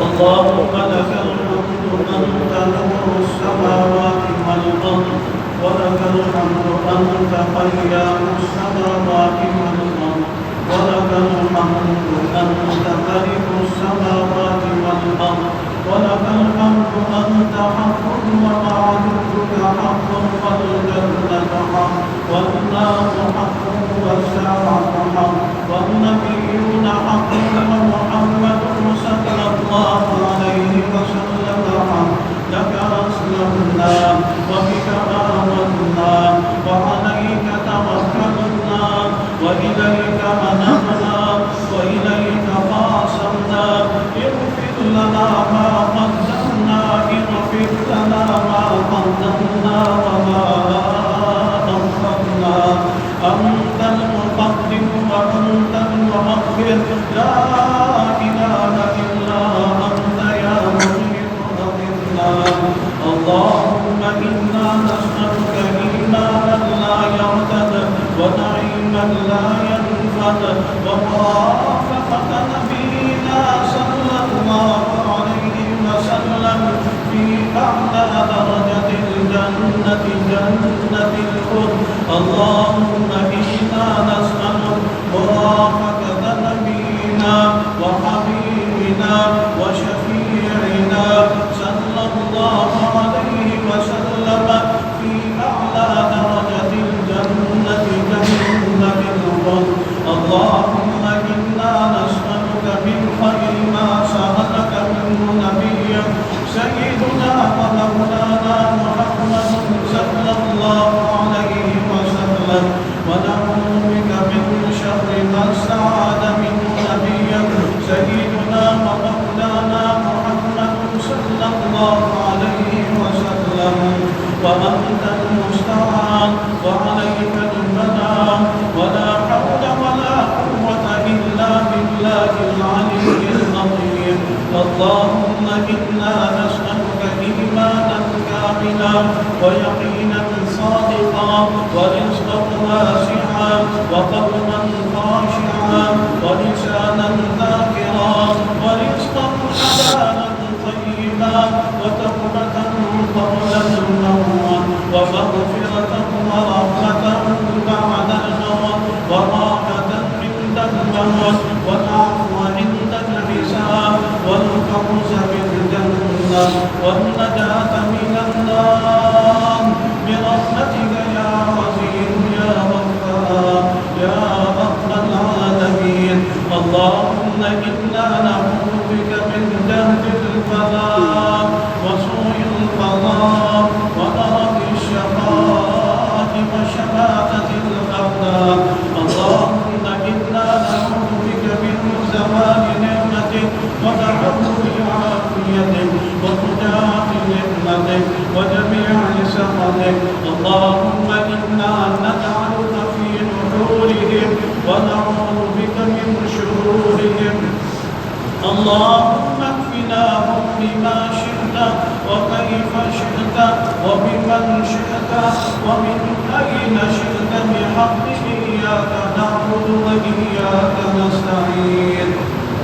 اللهم لك الحمد أنت نور السماوات والأرض، ولك الحمد أنت قيام السماوات والأرض، ولك الحمد أنت ملك السماوات والأرض، ولك الحمد أنت حق ووعدك حق والجنة حق والنار حق والساعة حق والنبيون حق ومحمد صلى الله عليه وسلم حق. لك أسلمنا وبك آمنا وعليك توكلنا وإليك أنبنا وإليك خاصمنا. اغفر لنا ما قدمنا، اغفر لنا ما قدمنا وما أخرنا. أنت المقدم وأنت المؤخر، لا إله إلا أنت يا مجيب أغثنا. اللهم إنا نسألك إيمانا لا يرتد ونعيما لا ينفد ومرافقة نبينا صلى الله عليه وسلم في أعلى درجة الجنة، جنة الخلد. اللهم إنا نسألك مرافقة نبينا وحبيبنا وشفيعنا صلى الله عليه وسلم في أعلى درجة الجنة، جنة الخلد. اللهم إنا نسألك من خير ما سألك منه نبيك سيدنا ومولانا محمد صلى الله عليه وسلم، ونعوذ بك من شر ما استعاذ منه نبيك سيدنا ومولانا محمد صلى الله عليه وسلم. وأنت المستعان وعليك البلاغ، ولا حول ولا قوة إلا بالله العلي العظيم. اللهم إنا نسألك إيمانا كاملا ويقينا صادقا ورزقا واسعا وقلبا خاشعا ولسانا ذاكرا ورزقا حلالا طيبا وتوبة قبل الموت ومغفرة ورحمة بعد الموت وراحة عند الموت والعفو عند الحساب والفوز بالجنة والنجاة من النار برحمتك يا عزيز يا غفار يا رب العالمين. اللهم إنا نعوذ بك من جهد البلاء وسوء القضاء ودرك الشقاء وشماتة الأعداء. اللهم إنا نعوذ بك من زوال نعمتك وتعظم عافيتك وفجاءة نعمتك وجميع سخطك. اللهم إنا نجعلك في نحورهم ونعوذ بك من شرورهم. اللهم اكفناهم بما شئت وكيف شئت وبمن شئت ومن أين شئت بحق إياك نعبد وإياك نستعين.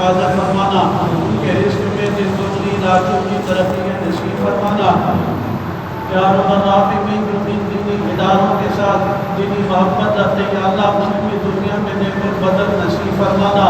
حفاظت فرمانا، ان کے رزق میں دل دوسری راتوں کی ترقی نصیب فرمانا۔ یا رب العالمین جو ان دینی اداروں کے ساتھ دینی محبت رکھتے ہیں اللہ ان کی دنیا میں نعمت بدل نصیب فرمانا،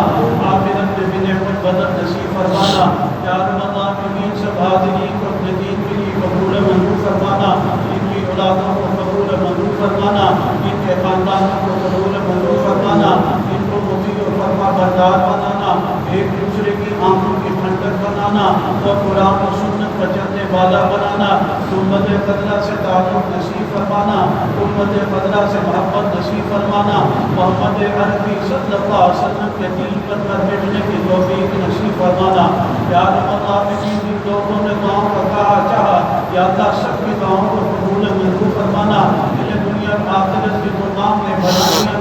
آخرت میں بھی نعمت بدل نصیب فرمانا۔ یا رب العالمین سب حاضرین کو اپنے دین کے لیے قبول منظور فرمانا، ان کی اولادوں کو قبول منظور فرمانا، ان کے خاندانوں کو قبول منظور فرمانا، ان کو مطیع و فرما بردار بنانا، ایک دوسرے کی آنکھوں کی ٹھنڈک بنانا اور قرآن و سنت پر چلنے والا بنانا، امت قدرہ سے تعلق نصیب فرمانا، امت قدرہ سے محبت نصیب فرمانا، محمد عربی صلی اللہ علیہ وسلم کے دین پر مٹنے کی توفیق نصیب فرمانا۔ یا رب العالمین جن لوگوں نے دعاؤں کا کہا چاہا یا اللہ سب کی دعاؤں کو قبول منظور فرمانا، انہیں دنیا آخرت کی تمام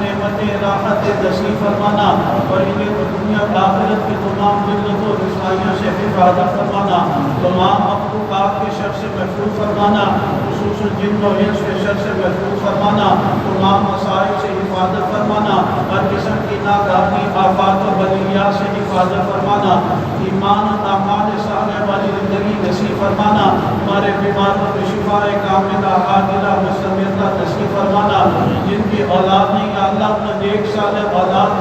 نعمتیں راحت نصیب فرمانا اور انہیں دنیا آخرت کی تمام ذلت و رسوائیوں سے حفاظت فرمانا، تمام مخلوقات کے شر سے محفوظ فرمانا، خصوصاً جن و انس کے شر سے محفوظ فرمانا، تمام مسائل سے حفاظت فرمانا، ہر قسم کی ناگہانی آفات و بلیات سے حفاظت فرمانا، ایمان و اعمال صالحہ والی زندگی نصیب فرمانا، ہمارے بیماروں کو شفاء کاملہ عاجلہ مستمرہ نصیب فرمانا، جن کی اولاد نہیں یا اللہ اپنا نیک صالح اولاد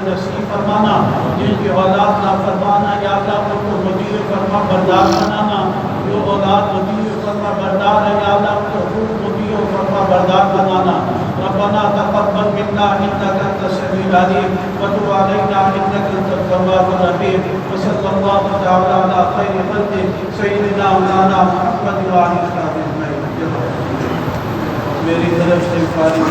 نصیب فرمانا، جن کی اولاد نافرمان ہے یا اللہ ان کو مطیع فرما بردار بنانا، جو اولاد مطیع فرما بردار ہے یا اللہ ان کو خوب مطیع فرما بردار بنانا۔ ربنا تقبل منا انك انت السميع العليم وتب علينا انك انت التواب الرحيم وصلى الله تعالى على خير خلقه سيدنا مولانا محمد وعلى اله وصحبه اجمعين۔ میری طرف سے فارغ